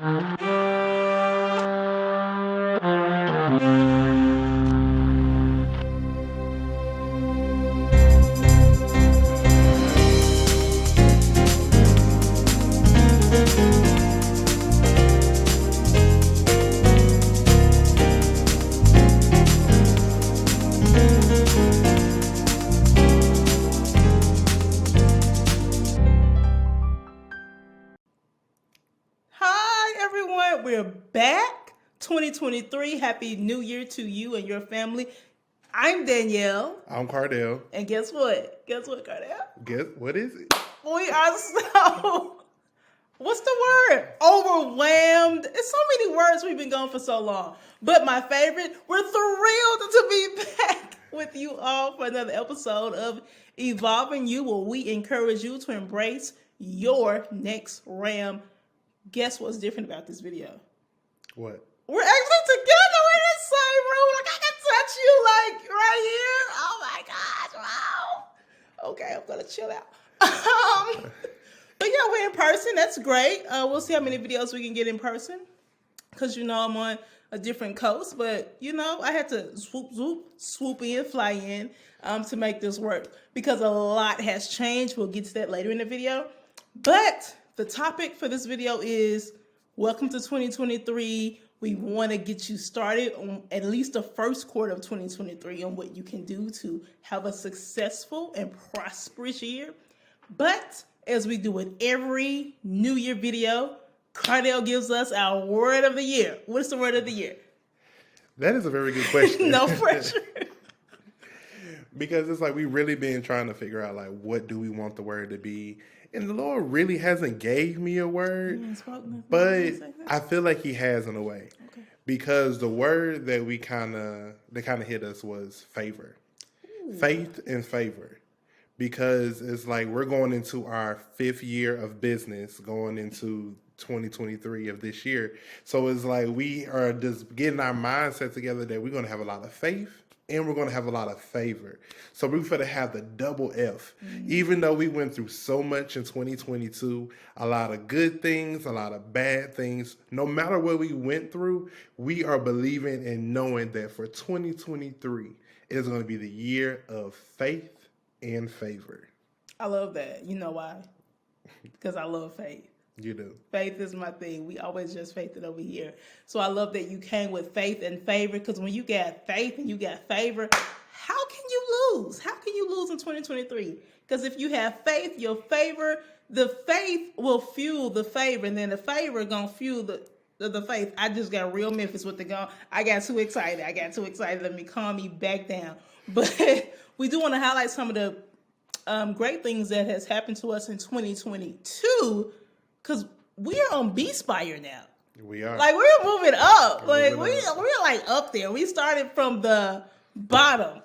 Hi, everyone. We're back. 2023. Happy New Year to you and your family. I'm Danielle. I'm Cardell. And guess what? Guess what, Cardell? Guess what is it? We are so, what's the word? Overwhelmed. It's so many words, we've been going for so long. But my favorite, we're thrilled to be back with you all for another episode of Evolving You, where we encourage you to embrace your next ram. Guess what's different about this video? What? We're actually together in the same room. Like, I can touch you, like, right here. Oh, my gosh. Wow. Okay, I'm going to chill out. But, yeah, we're in person. That's great. We'll see how many videos we can get in person. Because, you know, I'm on a different coast. But, you know, I had to swoop in, fly in to make this work. Because a lot has changed. We'll get to that later in the video. But the topic for this video is welcome to 2023. We want to get you started on at least the first quarter of 2023 on what you can do to have a successful and prosperous year. But as we do with every New Year video, Cardell gives us our word of the year. What's the word of the year? That is a very good question. No pressure. Because it's like we really been trying to figure out like what do we want the word to be. And the Lord really hasn't gave me a word, but I feel like he has in a way. Okay. Because the word that kind of hit us was favor. Ooh. Faith and favor. Because it's like we're going into our 5th year of business, going into 2023 of this year. So it's like we are just getting our mindset together that we're going to have a lot of faith and we're going to have a lot of favor. So we're going to have the double F. Mm-hmm. Even though we went through so much in 2022, a lot of good things, a lot of bad things, no matter what we went through, we are believing and knowing that for 2023, it is going to be the year of faith and favor. I love that. You know why? Because I love faith. You do. Faith is my thing. We always just faith it over here. So I love that you came with faith and favor, because when you got faith and you got favor, how can you lose? How can you lose in 2023? Because if you have faith, your favor, the faith will fuel the favor, and then the favor gonna fuel the faith. I just got real Memphis with the gun. I got too excited. Let me calm me back down. But we do want to highlight some of the great things that has happened to us in 2022. Because we are on B-Spire now. We are. Like, we're moving up. We're like up there. We started from the bottom.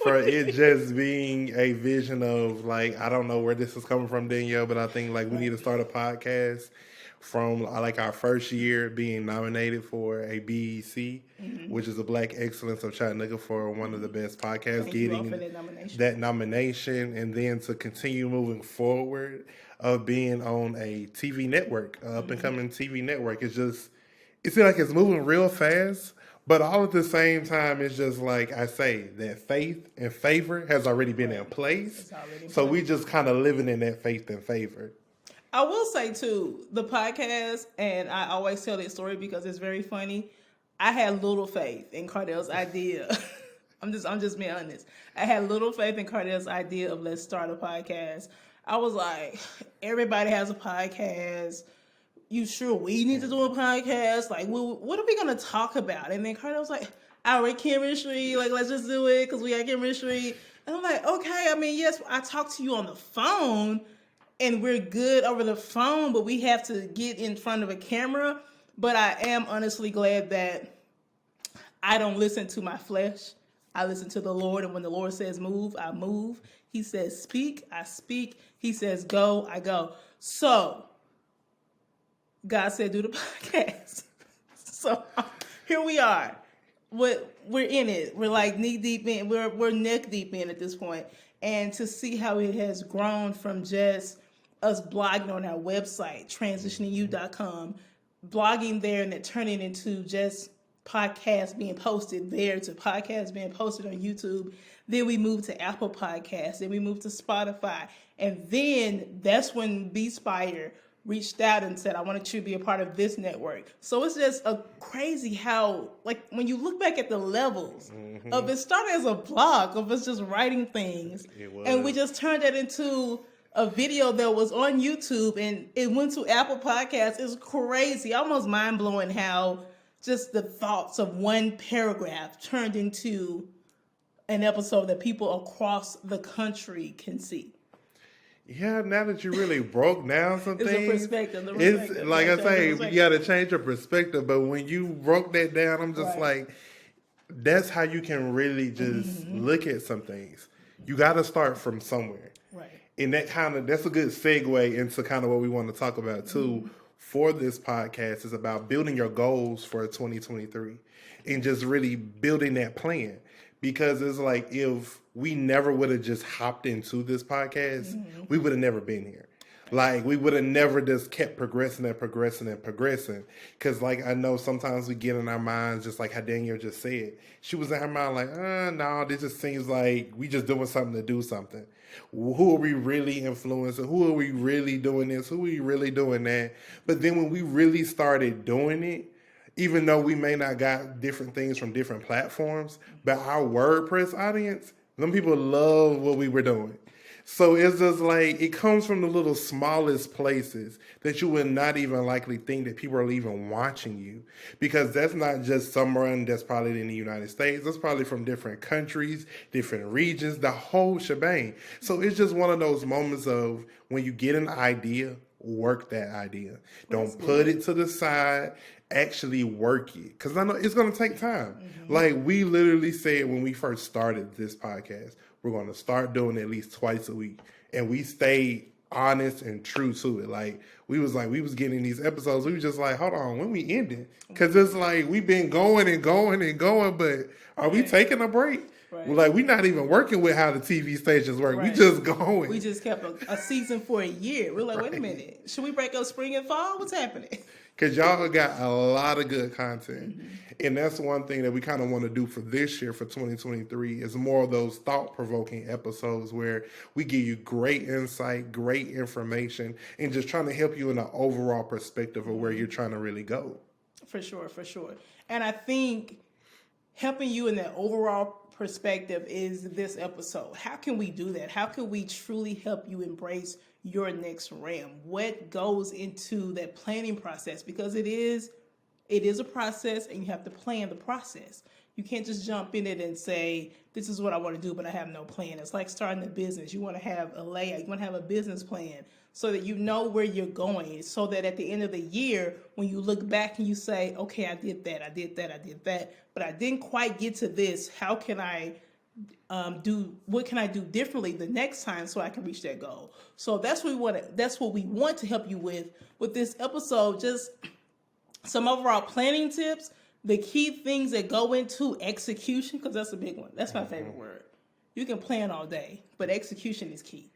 For it just being a vision of, like, I don't know where this is coming from, Danielle, but I think, like, we need to start a podcast from, like, our first year being nominated for a BEC, which is a Black Excellence of Chattanooga for one of the best podcasts, getting that nomination, and then to continue moving forward of being on a TV network, up and coming TV network. It seems like it's moving real fast, but all at the same time, it's just like I say, that faith and favor has already been in place. So we just kind of living in that faith and favor. I will say too, the podcast, and I always tell this story because it's very funny. I had little faith in Cardell's idea. I'm just being honest. I had little faith in Cardell's idea of let's start a podcast. I was like, everybody has a podcast. You sure we need to do a podcast? Like, what are we going to talk about? And then Cardell was like, our chemistry. Like, let's just do it because we got chemistry. And I'm like, okay. I mean, yes, I talk to you on the phone and we're good over the phone, but we have to get in front of a camera. But I am honestly glad that I don't listen to my flesh. I listen to the Lord, and when the Lord says move, I move. He says speak, I speak. He says go, I go. So God said do the podcast. So here we are. We're in it. We're like knee deep in. We're neck deep in at this point. And to see how it has grown from just us blogging on our website, transitioningyou.com, blogging there and it turning into just podcasts being posted there to podcasts being posted on YouTube. Then we moved to Apple Podcasts. Then we moved to Spotify. And then that's when B-Spire reached out and said, I wanted you to be a part of this network. So it's just crazy how, like, when you look back at the levels of it started as a blog of us just writing things. And we just turned it into a video that was on YouTube and it went to Apple Podcasts. It's crazy, almost mind-blowing how just the thoughts of one paragraph turned into an episode that people across the country can see. Yeah, now that you really broke down some things. It's a perspective. It's like I say, you got to change your perspective. But when you broke that down, I'm just like, that's how you can really just look at some things. You got to start from somewhere. Right. And that's a good segue into kind of what we want to talk about too for this podcast is about building your goals for 2023 and just really building that plan. Because it's like if we never would have just hopped into this podcast, we would have never been here. Like we would have never just kept progressing. Because like I know sometimes we get in our minds, just like how Danielle just said. She was in her mind like, no, this just seems like we just doing something to do something. Who are we really influencing? Who are we really doing this? Who are we really doing that? But then when we really started doing it, even though we may not got different things from different platforms, but our WordPress audience, them people love what we were doing. So it's just like, it comes from the little smallest places that you would not even likely think that people are even watching you. Because that's not just someone that's probably in the United States. That's probably from different countries, different regions, the whole shebang. So it's just one of those moments of when you get an idea, work that idea. Don't put it to the side. Actually work it. Because I know it's going to take time. Like we literally said when we first started this podcast, we're going to start doing it at least twice a week. And we stayed honest and true to it. Like we was getting these episodes. We was just like, hold on, when we ending? Because it's like we've been going, but are we taking a break? Right. Like we're not even working with how the TV stations work. Right. We just going. We just kept a season for a year. We're like, wait a minute. Should we break up spring and fall? What's happening? Because y'all got a lot of good content. And that's one thing that we kind of want to do for this year, for 2023, is more of those thought-provoking episodes where we give you great insight, great information, and just trying to help you in the overall perspective of where you're trying to really go. For sure. And I think helping you in that overall perspective is this episode. How can we do that? How can we truly help you embrace your next realm? What goes into that planning process? Because it is a process and you have to plan the process. You can't just jump in it and say, this is what I want to do, but I have no plan. It's like starting a business. You want to have a layout. You want to have a business plan so that you know where you're going, so that at the end of the year, when you look back and you say, okay, I did that, but I didn't quite get to this. How can I what can I do differently the next time so I can reach that goal? So that's what we want to help you with this episode. Just some overall planning tips, the key things that go into execution, because that's a big one. That's my favorite word. You can plan all day, but execution is key.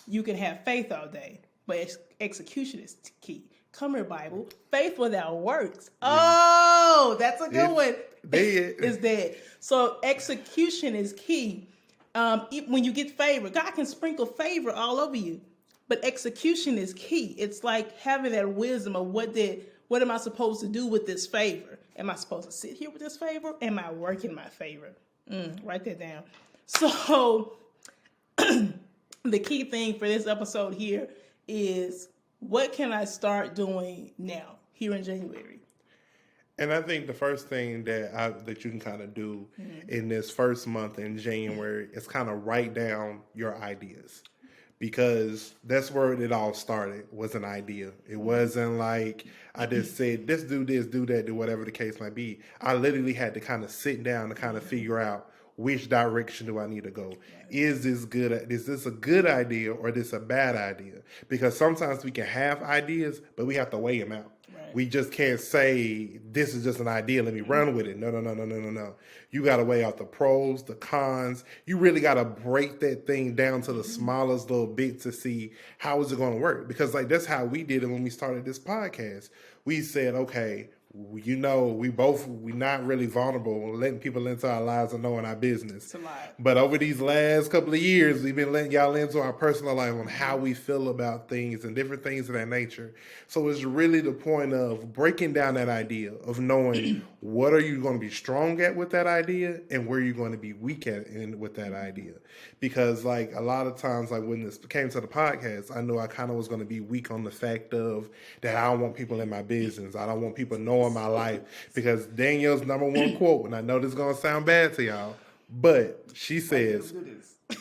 You can have faith all day, but execution is key. Come here, Bible. Faith without works. Oh, that's a good one. Dead. It's dead. So execution is key. When you get favor, God can sprinkle favor all over you, but execution is key. It's like having that wisdom of what am I supposed to do with this favor? Am I supposed to sit here with this favor? Am I working my favor? Write that down. So the key thing for this episode here is, what can I start doing now, here in January? And I think the first thing that you can kind of do in this first month in January is kind of write down your ideas. Because that's where it all started, was an idea. It wasn't like I just said, let's do this, do that, do whatever the case might be. I literally had to kind of sit down and kind of figure out, which direction do I need to go? Is this a good idea or is this a bad idea? Because sometimes we can have ideas, but we have to weigh them out. We just can't say this is just an idea. Let me run with it. No. You got to weigh out the pros, the cons. You really got to break that thing down to the smallest little bit to see how is it going to work. Because like that's how we did it when we started this podcast. We said, okay, we not really vulnerable, letting people into our lives and knowing our business. It's a lot. But over these last couple of years, we've been letting y'all into our personal life on how we feel about things and different things of that nature. So it's really the point of breaking down that idea of knowing what are you going to be strong at with that idea and where you're going to be weak at with that idea. Because like a lot of times, like when this came to the podcast, I knew I kind of was going to be weak on the fact of that I don't want people in my business. I don't want people knowing my life, because Danielle's number one quote, and I know this is going to sound bad to y'all, but she says,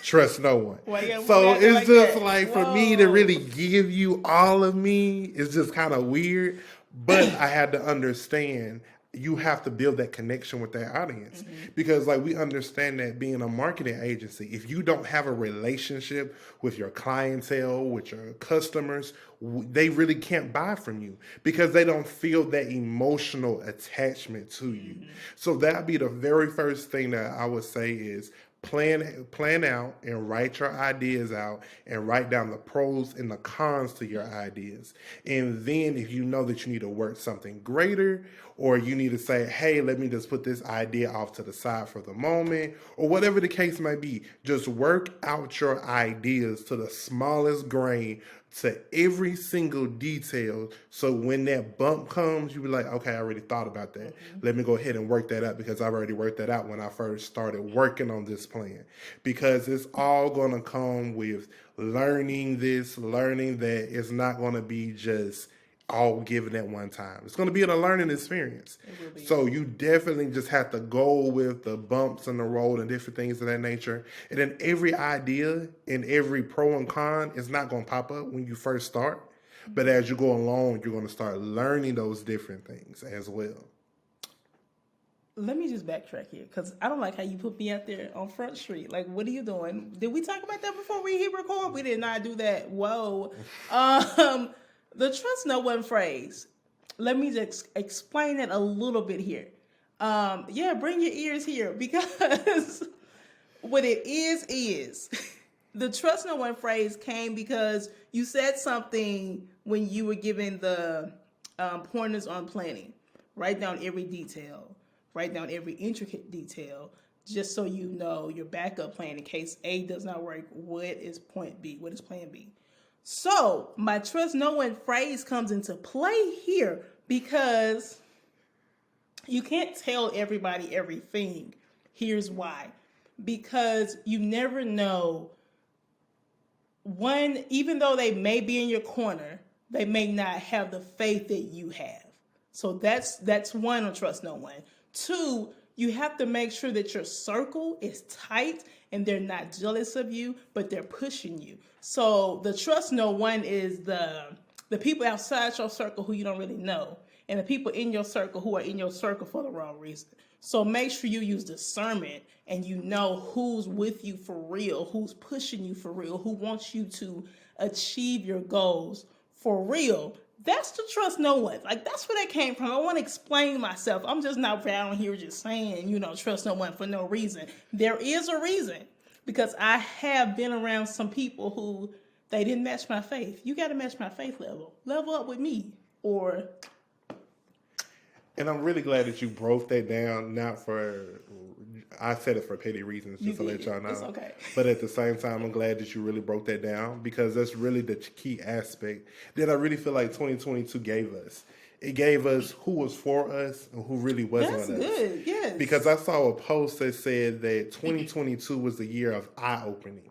trust no one. So it's just like for me to really give you all of me, it's just kind of weird, but I had to understand you have to build that connection with that audience, because like we understand that being a marketing agency, if you don't have a relationship with your clientele, with your customers, they really can't buy from you because they don't feel that emotional attachment to you. So that'd be the very first thing that I would say is plan out and write your ideas out and write down the pros and the cons to your ideas. And then if you know that you need to work something greater, or you need to say, hey, let me just put this idea off to the side for the moment, or whatever the case might be, just work out your ideas to the smallest grain, to every single detail. So when that bump comes, you be like, okay, I already thought about that. Let me go ahead and work that out, because I've already worked that out when I first started working on this plan. Because it's all going to come with learning this, learning that. It's not going to be just all given at one time. It's going to be a learning experience. So you definitely just have to go with the bumps in the road and different things of that nature. And then every idea and every pro and con is not going to pop up when you first start. But as you go along, you're going to start learning those different things as well. Let me just backtrack here, because I don't like how you put me out there on Front Street. Like, what are you doing? Did we talk about that before we hit record? We did not do that. Whoa. The trust no one phrase. Let me just explain it a little bit here. Bring your ears here, because what it is the trust no one phrase came because you said something when you were given the pointers on planning. Write down every detail. Write down every intricate detail, just so you know your backup plan in case A does not work. What is point B? What is plan B? So my trust no one phrase comes into play here, because you can't tell everybody everything. Here's why. Because you never know. One, even though they may be in your corner, they may not have the faith that you have. So that's one on trust no one. Two, you have to make sure that your circle is tight and they're not jealous of you, but they're pushing you. So the trust no one is the people outside your circle who you don't really know, and the people in your circle who are in your circle for the wrong reason. So make sure you use discernment and you know who's with you for real, who's pushing you for real, who wants you to achieve your goals for real. That's the trust no one. Like, that's where that came from. I want to explain myself. I'm just not down here just saying, trust no one for no reason. There is a reason, because I have been around some people who they didn't match my faith. You got to match my faith level. Level up with me. And I'm really glad that you broke that down, I said it for petty reasons, just to let y'all know. It's okay. But at the same time, I'm glad that you really broke that down, because that's really the key aspect that I really feel like 2022 gave us. It gave us who was for us and who really wasn't us. That's good, yes. Because I saw a post that said that 2022 was the year of eye-opening,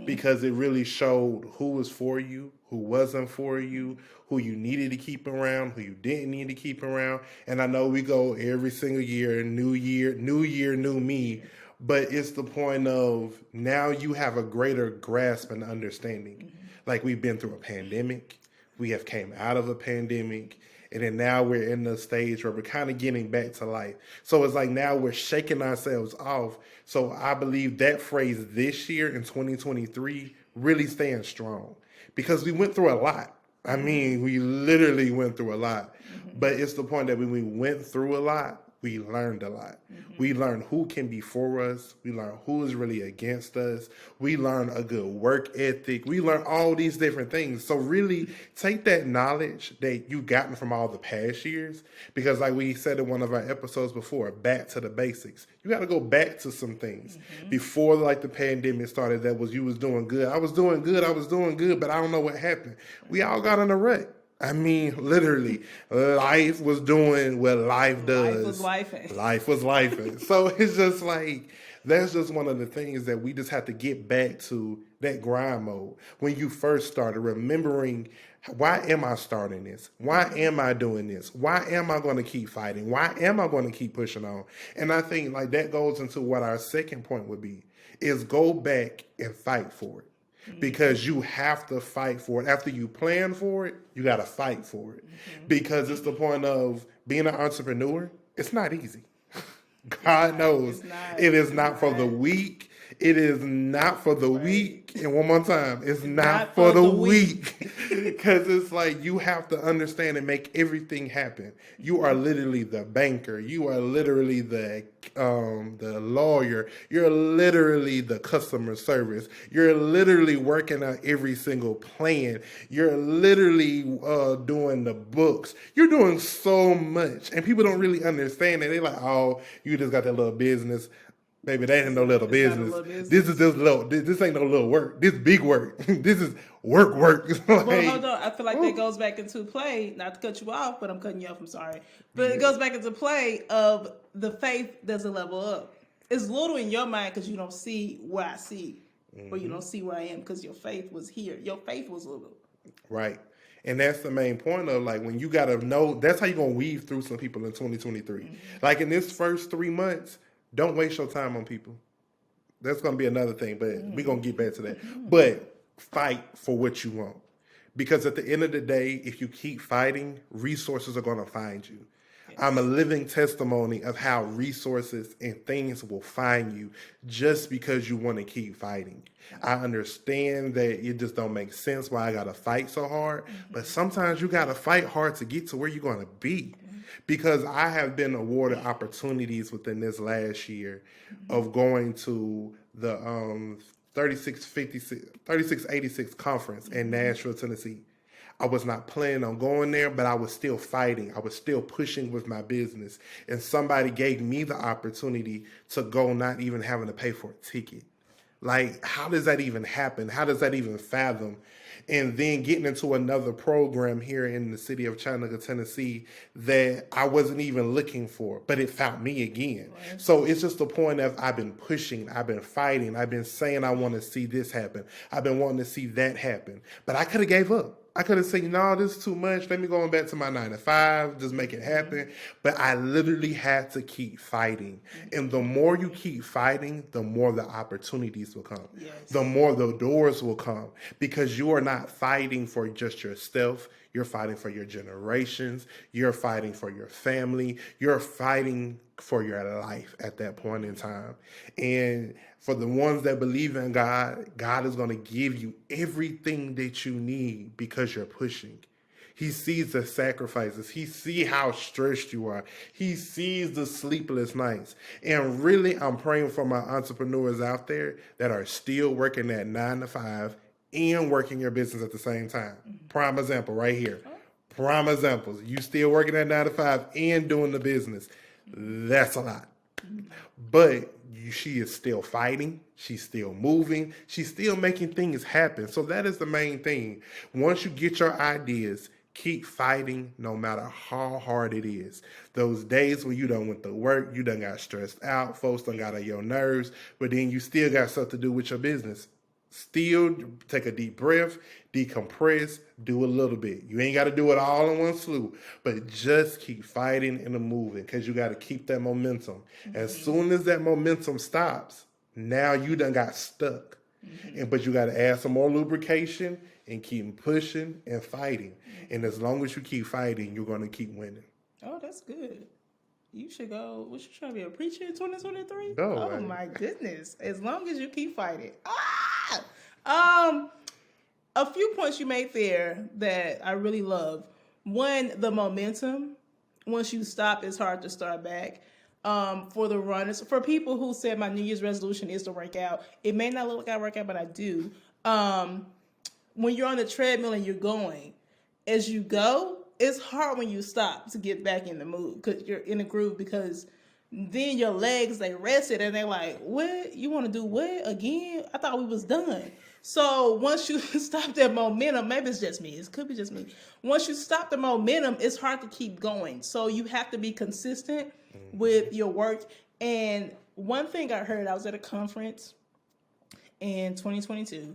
because it really showed who was for you, who wasn't for you, who you needed to keep around, who you didn't need to keep around. And I know we go every single year, new year, new me. But it's the point of now you have a greater grasp and understanding. Like, we've been through a pandemic. We have came out of a pandemic. And then now we're in the stage where we're kind of getting back to life. So it's like now we're shaking ourselves off. So I believe that phrase this year in 2023 really stands strong, because we went through a lot. I mean, we literally went through a lot. But it's the point that when we went through a lot, we learned a lot. We learned who can be for us. We learned who is really against us. We learned a good work ethic. We learned all these different things. So really take that knowledge that you've gotten from all the past years, because like we said in one of our episodes before, back to the basics. You got to go back to some things. Before like the pandemic started, you was doing good. I was doing good, but I don't know what happened. We all got in a rut. I mean, literally, life was doing what life does. Life was lifing. So it's just like, that's just one of the things that we just have to get back to, that grind mode. When you first started, remembering, why am I starting this? Why am I doing this? Why am I going to keep fighting? Why am I going to keep pushing on? And I think like that goes into what our second point would be, is go back and fight for it. Because you have to fight for it. After you plan for it, you got to fight for it. Because it's the point of being an entrepreneur. It's not easy. God knows it is not for the weak. It is not for the weak. And one more time, it's not for the weak. Because it's like you have to understand and make everything happen. You are literally the banker. You are literally the lawyer. You're literally the customer service. You're literally working out every single plan. You're literally doing the books. You're doing so much. And people don't really understand it. They're like, oh, you just got that little business. Baby, that ain't no little business. This is just little. This ain't no little work. This big work. This is work. Like, well, hold on. I feel like that goes back into play. Not to cut you off, but I'm cutting you off. I'm sorry. But it goes back into play of the faith doesn't level up. It's little in your mind because you don't see where I see, or you don't see where I am because your faith was here. Your faith was little. Right. And that's the main point of, like, when you got to know, that's how you're going to weave through some people in 2023. Like in this first 3 months, don't waste your time on people. That's going to be another thing, but we're going to get back to that. But fight for what you want. Because at the end of the day, if you keep fighting, resources are going to find you. Yes. I'm a living testimony of how resources and things will find you just because you want to keep fighting. I understand that it just don't make sense why I got to fight so hard, but sometimes you got to fight hard to get to where you're going to be. Because I have been awarded opportunities within this last year of going to the 3686 conference in Nashville, Tennessee. I was not planning on going there, but I was still fighting. I was still pushing with my business. And somebody gave me the opportunity to go, not even having to pay for a ticket. Like, how does that even happen? How does that even fathom? And then getting into another program here in the city of Chattanooga, Tennessee, that I wasn't even looking for, but it found me again. Right. So it's just the point of, I've been pushing, I've been fighting, I've been saying I want to see this happen, I've been wanting to see that happen, but I could have gave up. I could have said, no, this is too much. Let me go on back to my 9 to 5, just make it happen. But I literally had to keep fighting. And the more you keep fighting, the more the opportunities will come. Yes. The more the doors will come. Because you are not fighting for just yourself. You're fighting for your generations. You're fighting for your family. You're fighting for your life at that point in time. And for the ones that believe in God, God is going to give you everything that you need because you're pushing. He sees the sacrifices. He sees how stressed you are. He sees the sleepless nights. And really, I'm praying for my entrepreneurs out there that are still working that 9 to 5 and working your business at the same time. Prime example right here. Prime examples. You still working at 9 to 5 and doing the business. That's a lot. But she is still fighting. She's still moving. She's still making things happen. So that is the main thing. Once you get your ideas, keep fighting no matter how hard it is. Those days when you done went to work, you done got stressed out, folks done got on your nerves, but then you still got stuff to do with your business. Still take a deep breath, decompress, do a little bit. You ain't got to do it all in one swoop, but just keep fighting and moving because you got to keep that momentum. As soon as that momentum stops, now you done got stuck. But you got to add some more lubrication and keep pushing and fighting. And as long as you keep fighting, you're going to keep winning. Oh, that's good. You should go. What you trying to be, a preacher in 2023? No, oh man. My goodness! As long as you keep fighting. A few points you made there that I really love. One, the momentum. once you stop, it's hard to start back. For the runners, for people who said my New Year's resolution is to work out, it may not look like I work out, but I do. When you're on the treadmill and you're going, as you go, it's hard when you stop to get back in the mood because you're in a groove, because then your legs, they rested and they're like, what? You want to do what again? I thought we was done. So once you stop that momentum, maybe it's just me. It could be just me. Once you stop the momentum, it's hard to keep going. So you have to be consistent with your work. And one thing I heard, I was at a conference in 2022,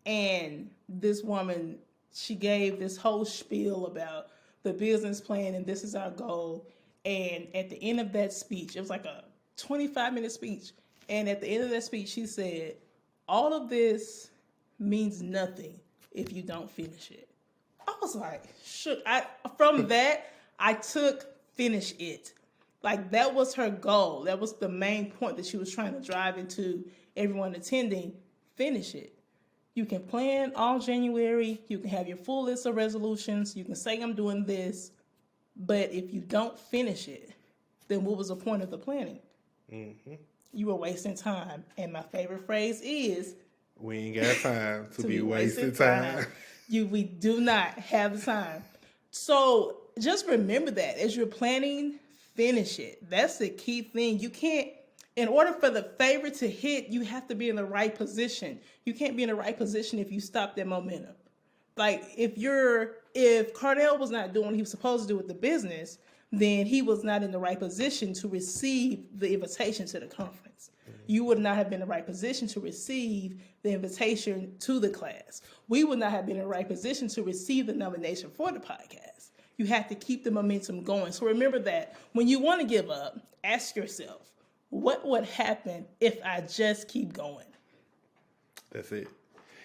and this woman, she gave this whole spiel about the business plan and this is our goal. And at the end of that speech, it was like a 25-minute speech. And at the end of that speech, she said, all of this means nothing if you don't finish it. I was like, shook. From that, I took finish it. Like, that was her goal. That was the main point that she was trying to drive into everyone attending. Finish it. You can plan all January. You can have your full list of resolutions. You can say, I'm doing this. But if you don't finish it, then what was the point of the planning? Mm-hmm. You were wasting time. And my favorite phrase is, we ain't got time to be wasting time. We do not have the time. So just remember that as you're planning, finish it. That's the key thing. You can't, in order for the favor to hit, you have to be in the right position. You can't be in the right position if you stop that momentum. Like, if Cardell was not doing what he was supposed to do with the business, then he was not in the right position to receive the invitation to the conference. You would not have been in the right position to receive the invitation to the class. We would not have been in the right position to receive the nomination for the podcast. You have to keep the momentum going. So remember that when you want to give up, ask yourself, what would happen if I just keep going? That's it.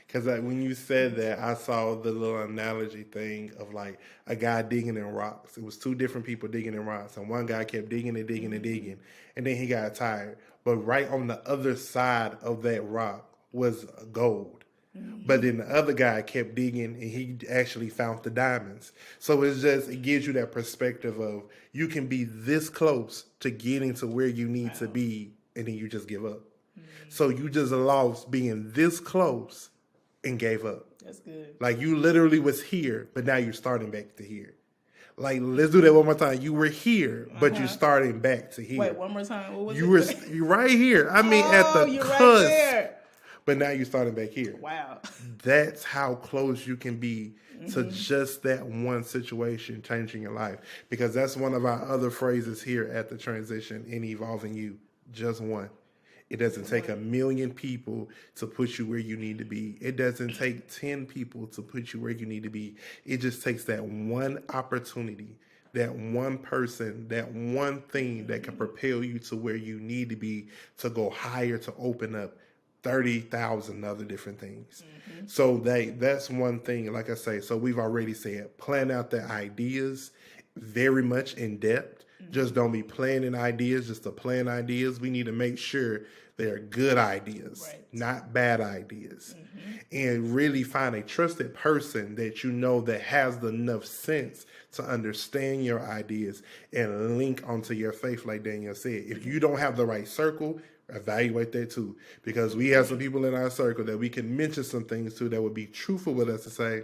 Because when you said that, I saw the little analogy thing of like a guy digging in rocks. It was two different people digging in rocks, and one guy kept digging and digging and digging, and then he got tired. But right on the other side of that rock was gold. Mm-hmm. But then the other guy kept digging, and he actually found the diamonds. So it gives you that perspective of you can be this close to getting to where you need to be, and then you just give up. Mm-hmm. So you just lost being this close and gave up. That's good. Like, you literally was here, but now you're starting back to here. Like, let's do that one more time. You were here, but you're starting back to here. Wait, one more time. What was You're right here. I mean, at the you're cusp. Right there. But now you're starting back here. Wow. That's how close you can be to just that one situation changing your life. Because that's one of our other phrases here at the Transition in Evolving You. Just one. It doesn't take 1 million people to put you where you need to be. It doesn't take 10 people to put you where you need to be. It just takes that one opportunity, that one person, that one thing that can propel you to where you need to be, to go higher, to open up 30,000 other different things. Mm-hmm. So that's one thing, like I say, so we've already said, plan out the ideas very much in depth. Just don't be planning ideas just to plan ideas. We need to make sure they're good ideas, not bad ideas. Mm-hmm. And really find a trusted person that you know that has enough sense to understand your ideas and link onto your faith, like Danielle said. If you don't have the right circle, evaluate that too. Because we have some people in our circle that we can mention some things to that would be truthful with us to say,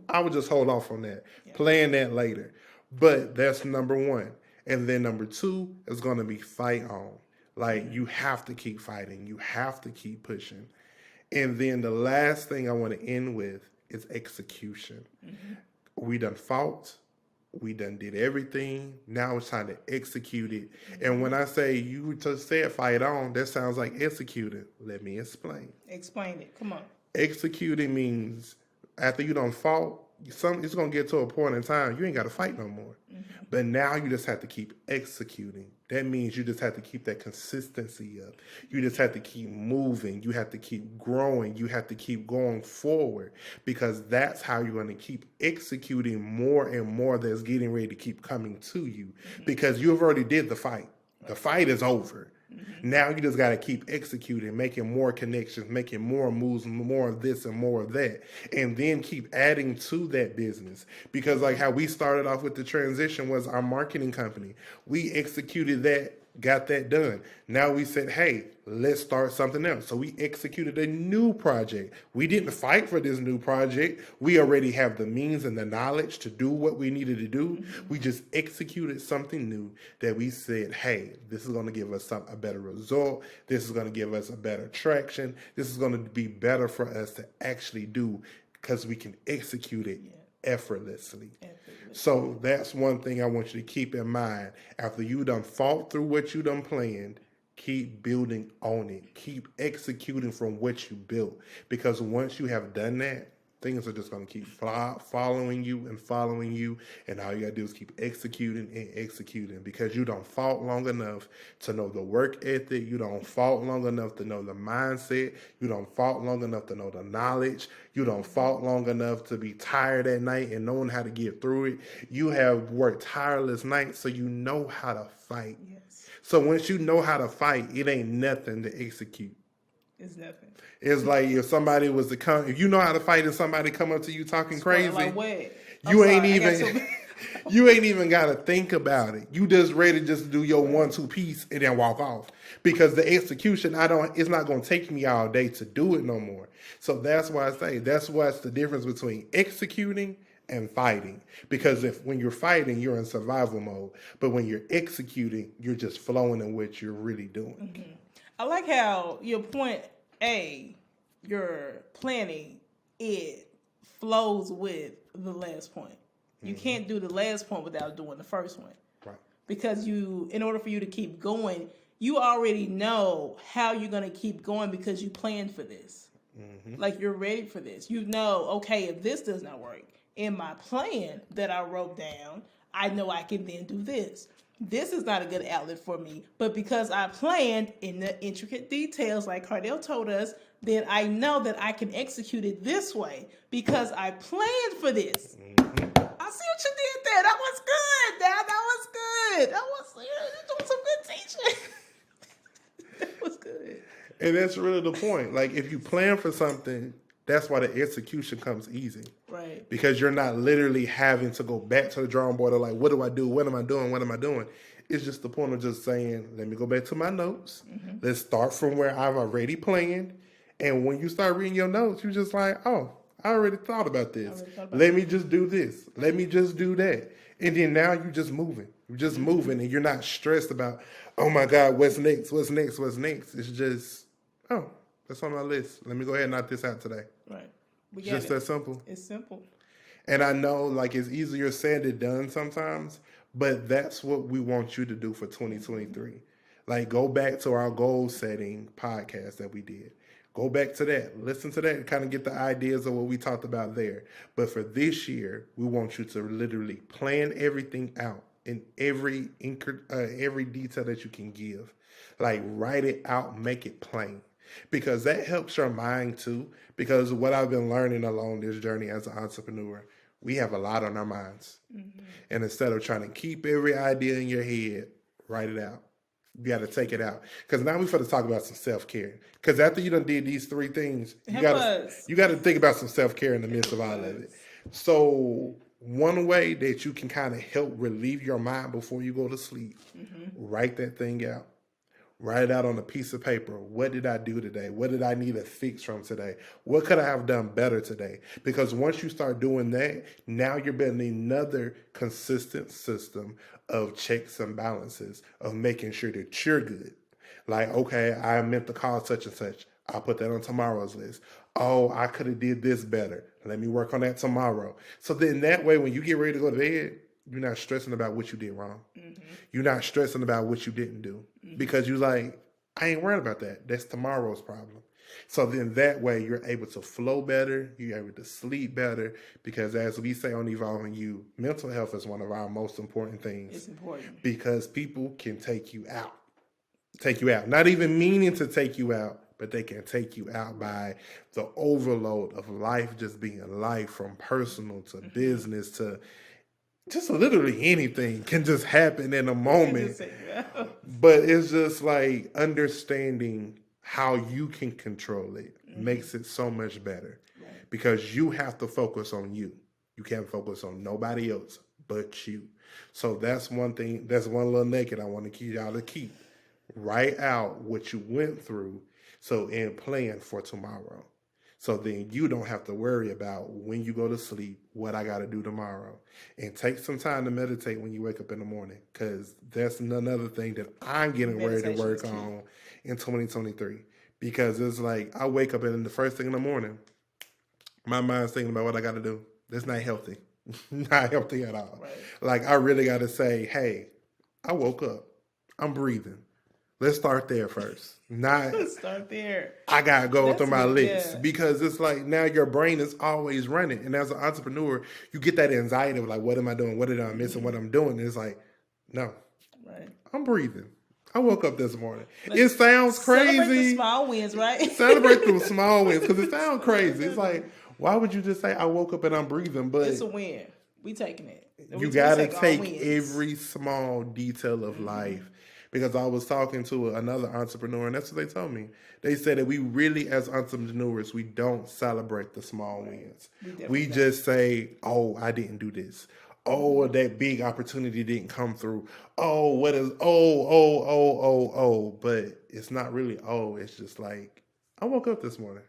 I would just hold off on that. Yeah. Plan that later. But that's number one. And then number two is going to be fight on. Like, you have to keep fighting. You have to keep pushing. And then the last thing I want to end with is execution. Mm-hmm. We done fought. We done did everything. Now it's time to execute it. Mm-hmm. And when I say you just said fight on, that sounds like executing. Let me explain. Explain it. Come on. Executing means after you done fought, it's going to get to a point in time you ain't got to fight no more. Mm-hmm. But now you just have to keep executing. That means you just have to keep that consistency up. You just have to keep moving. You have to keep growing. You have to keep going forward, because that's how you're going to keep executing more and more that's getting ready to keep coming to you, because you have already did the fight. The fight is over. Now you just got to keep executing, making more connections, making more moves, more of this and more of that, and then keep adding to that business. Because like how we started off with the transition was our marketing company. We executed that, got that done. Now we said, hey, let's start something else. So we executed a new project. We didn't fight for this new project. We already have the means and the knowledge to do what we needed to do. We just executed something new that we said, hey, this is going to give us a better result. This is going to give us a better traction. This is going to be better for us to actually do because we can execute it effortlessly. So that's one thing I want you to keep in mind. After you done fought through what you done planned, keep building on it. Keep executing from what you built. Because once you have done that, things are just going to keep following you. And all you got to do is keep executing and executing. Because you don't fought long enough to know the work ethic. You don't fought long enough to know the mindset. You don't fought long enough to know the knowledge. You don't fought long enough to be tired at night and knowing how to get through it. You have worked tireless nights, so you know how to fight. Yes. So once you know how to fight, it ain't nothing to execute. It's nothing. It's like if somebody was to come, if you know how to fight and somebody come up to you talking crazy, like, wait, you ain't even got to think about it. You just ready just to do your 1-2 piece and then walk off. Because the execution, it's not going to take me all day to do it no more. So that's why I say, that's what's the difference between executing and fighting. Because when you're fighting, you're in survival mode. But when you're executing, you're just flowing in what you're really doing. Mm-hmm. I like how your point A, your planning, it flows with the last point. You can't do the last point without doing the first one. Right. Because in order for you to keep going, you already know how you're going to keep going because you planned for this. Mm-hmm. Like you're ready for this. You know, okay, if this does not work, in my plan that I wrote down, I know I can then do this. This is not a good outlet for me, but because I planned in the intricate details like Cardell told us, then I know that I can execute it this way because I planned for this. Mm-hmm. I see what you did there. That was good. That was good. You're doing some good teaching. That was good. And that's really the point. Like if you plan for something, that's why the execution comes easy. Right. Because you're not literally having to go back to the drawing board of like, what do I do? What am I doing? What am I doing? It's just the point of just saying, let me go back to my notes. Mm-hmm. Let's start from where I've already planned. And when you start reading your notes, you're just like, oh, I already thought about this. Let me just do this. Let me just do that. And then now you're just moving. You're just moving and you're not stressed about, oh my God, what's next? What's next? What's next? It's just, oh, that's on my list. Let me go ahead and knock this out today. Right. It's just that simple. It's simple. And I know like it's easier said than done sometimes, but that's what we want you to do for 2023. Like go back to our goal setting podcast that we did. Go back to that. Listen to that and kind of get the ideas of what we talked about there. But for this year, we want you to literally plan everything out in every detail that you can give. Like write it out, make it plain. Because that helps your mind too. Because what I've been learning along this journey as an entrepreneur, we have a lot on our minds. Mm-hmm. And instead of trying to keep every idea in your head, write it out. You got to take it out. Because now we're going to talk about some self-care. Because after you done did these 3 things, you got to think about some self-care in the midst of all of it. So one way that you can kind of help relieve your mind before you go to sleep, write that thing out. Write it out on a piece of paper. What did I do today? What did I need to fix from today? What could I have done better today? Because once you start doing that, now you're building another consistent system of checks and balances of making sure that you're good. Like, okay, I meant to call such and such. I'll put that on tomorrow's list. Oh, I could have did this better. Let me work on that tomorrow. So then that way, when you get ready to go to bed, you're not stressing about what you did wrong. Mm-hmm. You're not stressing about what you didn't do. Mm-hmm. Because you're like, I ain't worried about that. That's tomorrow's problem. So then that way you're able to flow better. You're able to sleep better. Because as we say on Evolving You, mental health is one of our most important things. It's important. Because people can take you out. Take you out. Not even meaning to take you out, but they can take you out by the overload of life just being life, from personal to business to just literally anything can just happen in a moment. But it's just like understanding how you can control it makes it so much better. Right. Because you have to focus on you. You can't focus on nobody else but you. So that's one thing, that's one little nugget I want to keep y'all to keep. Write out what you went through and plan for tomorrow. So then you don't have to worry about when you go to sleep, what I got to do tomorrow. And take some time to meditate when you wake up in the morning, because that's another thing that I'm getting ready to work on in 2023. Because it's like I wake up and the first thing in the morning, my mind's thinking about what I got to do. That's not healthy. Not healthy at all. Right. Like I really got to say, hey, I woke up. I'm breathing. Let's start there first. Let's start there. I got to go through my list because it's like now your brain is always running. And as an entrepreneur, you get that anxiety of like, what am I doing? What did I miss? And what I'm doing? And it's like, no, right. I'm breathing. I woke up this morning. It sounds crazy. Celebrate the small wins, right? Celebrate the small wins because it sounds crazy. It's like, why would you just say I woke up and I'm breathing? But it's a win. We taking it. You got to take every small detail of life. Because I was talking to another entrepreneur, and that's what they told me. They said that we really, as entrepreneurs, we don't celebrate the small wins. We just say, oh, I didn't do this. Oh, that big opportunity didn't come through. Oh, what is, oh. But it's not really, it's just like, I woke up this morning.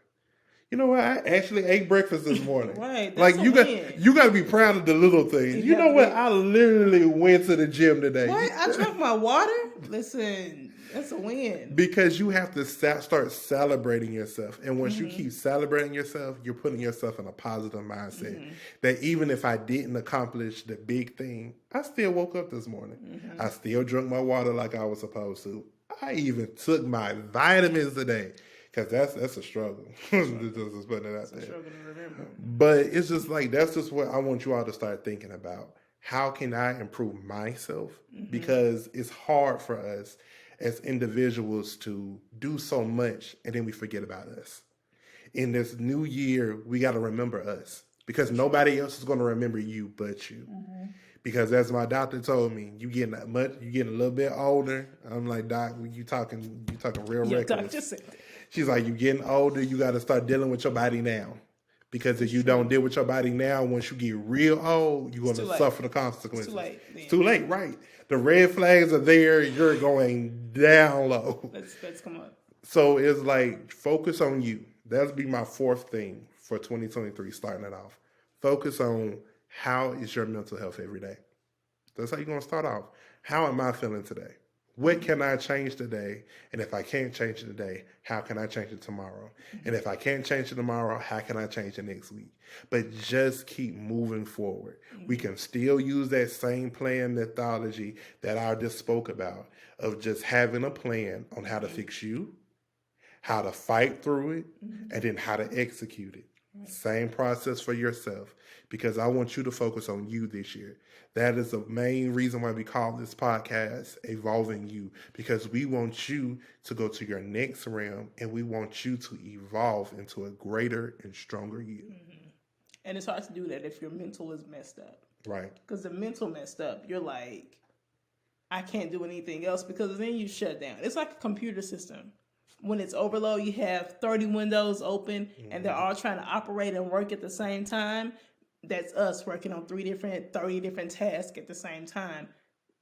You know what? I actually ate breakfast this morning. Right. Like you got to be proud of the little things. You know what? I literally went to the gym today. What? I drank my water? Listen, that's a win. Because you have to start celebrating yourself. And once you keep celebrating yourself, you're putting yourself in a positive mindset. That even if I didn't accomplish the big thing, I still woke up this morning. I still drank my water like I was supposed to. I even took my vitamins today. Because that's a struggle. Just putting it out there. Struggle to remember. But it's just like, that's just what I want you all to start thinking about. How can I improve myself? Because it's hard for us as individuals to do so much and then we forget about us. In this new year, we got to remember us. Because nobody else is going to remember you but you. Because as my doctor told me, you getting a little bit older. I'm like, Doc, you talking real reckless. Doctor said that. She's like, you getting older, you got to start dealing with your body now. Because if you don't deal with your body now, once you get real old, you're going to suffer the consequences. It's too late. It's too late, right. The red flags are there. You're going down low. Let's come on. So it's like, focus on you. That'll be my fourth thing for 2023, starting it off. Focus on how is your mental health every day. That's how you're going to start off. How am I feeling today? What can I change today? And if I can't change it today, how can I change it tomorrow? And if I can't change it tomorrow, how can I change it next week? But just keep moving forward. We can still use that same plan methodology that I just spoke about of just having a plan on how to fix you, how to fight through it, and then how to execute it. Same process for yourself, because I want you to focus on you this year. That is the main reason why we call this podcast Evolving You, because we want you to go to your next realm and we want you to evolve into a greater and stronger you. And it's hard to do that if your mental is messed up. Right. Because the mental messed up, you're like, I can't do anything else, because then you shut down. It's like a computer system. When it's overload, you have 30 windows open and they're all trying to operate and work at the same time. That's us working on 30 different tasks at the same time.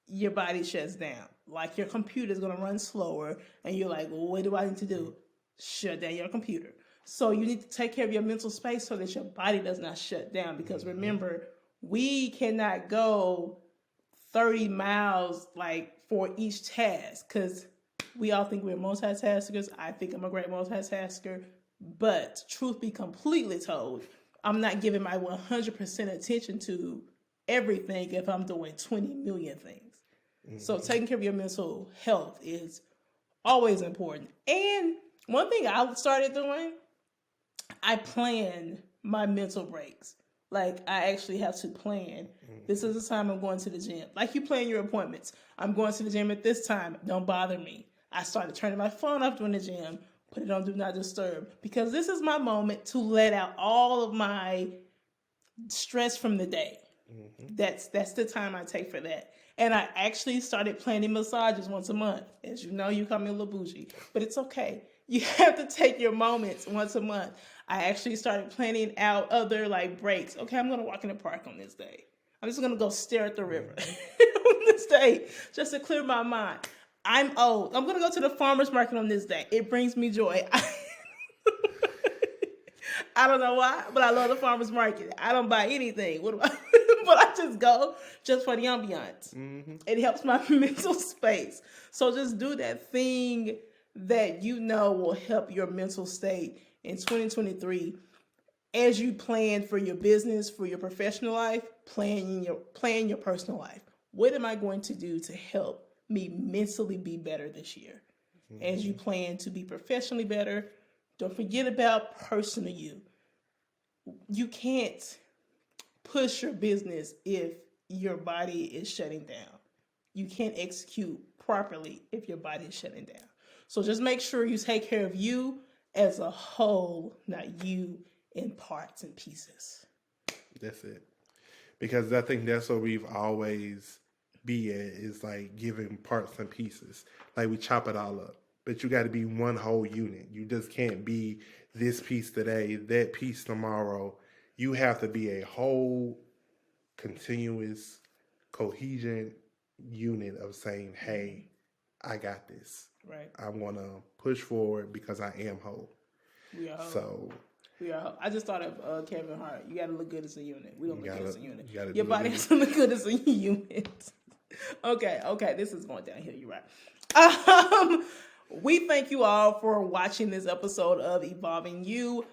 Your body shuts down. Like your computer's going to run slower and you're like, well, what do I need to do? Shut down your computer. So you need to take care of your mental space so that your body does not shut down. Because remember, we cannot go 30 miles like for each task, because we all think we're multitaskers. I think I'm a great multitasker. But truth be completely told, I'm not giving my 100% attention to everything if I'm doing 20 million things. So taking care of your mental health is always important. And one thing I started doing, I plan my mental breaks. Like, I actually have to plan. This is the time I'm going to the gym. Like you plan your appointments. I'm going to the gym at this time. Don't bother me. I started turning my phone off during the gym, put it on Do Not Disturb, because this is my moment to let out all of my stress from the day. That's the time I take for that. And I actually started planning massages once a month. As you know, you call me a little bougie, but it's okay. You have to take your moments once a month. I actually started planning out other like breaks. Okay, I'm going to walk in the park on this day. I'm just going to go stare at the river on this day just to clear my mind. I'm old. I'm going to go to the farmer's market on this day. It brings me joy. I don't know why, but I love the farmer's market. I don't buy anything. But I just go just for the ambiance. It helps my mental space. So just do that thing that you know will help your mental state in 2023 as you plan for your business, for your professional life, plan your personal life. What am I going to do to help me mentally be better this year? As you plan to be professionally better, don't forget about personal you. You can't push your business if your body is shutting down. You can't execute properly if your body is shutting down. So just make sure you take care of you as a whole, not you in parts and pieces. That's it. Because I think that's what we've always be at, is like giving parts and pieces. Like we chop it all up. But you got to be one whole unit. You just can't be this piece today, that piece tomorrow. You have to be a whole, continuous, cohesion unit of saying, hey, I got this. Right. I'm going to push forward because I am whole. We are whole. So we are whole. I just thought of Kevin Hart. You got to look good as a unit. We don't look good as a unit. You Your body has to look good as a unit. Okay, this is going downhill. You're right. We thank you all for watching this episode of Evolving You.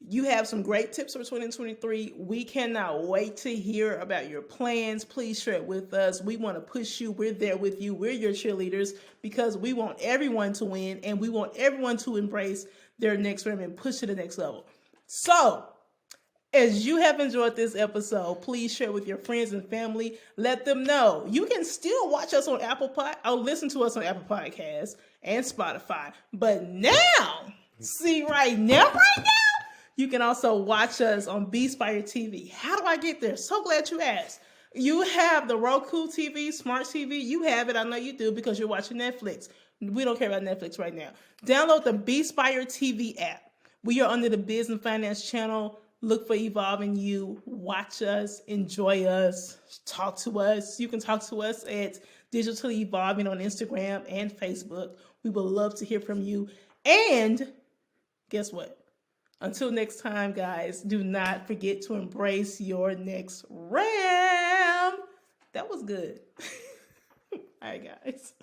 You have some great tips for 2023. We cannot wait to hear about your plans. Please share it with us. We want to push you. We're there with you. We're your cheerleaders because we want everyone to win and we want everyone to embrace their next realm and push to the next level. So, as you have enjoyed this episode, please share with your friends and family. Let them know. You can still watch us on listen to us on Apple Podcasts and Spotify. But now, right now, you can also watch us on B-Spire TV. How do I get there? So glad you asked. You have the Roku TV, Smart TV. You have it. I know you do because you're watching Netflix. We don't care about Netflix right now. Download the B-Spire TV app. We are under the Biz and Finance channel. Look for Evolving You. Watch us. Enjoy us. Talk to us. You can talk to us at Digitally Evolving on Instagram and Facebook. We would love to hear from you. And guess what? Until next time, guys, do not forget to embrace your next ram. That was good. All right, guys.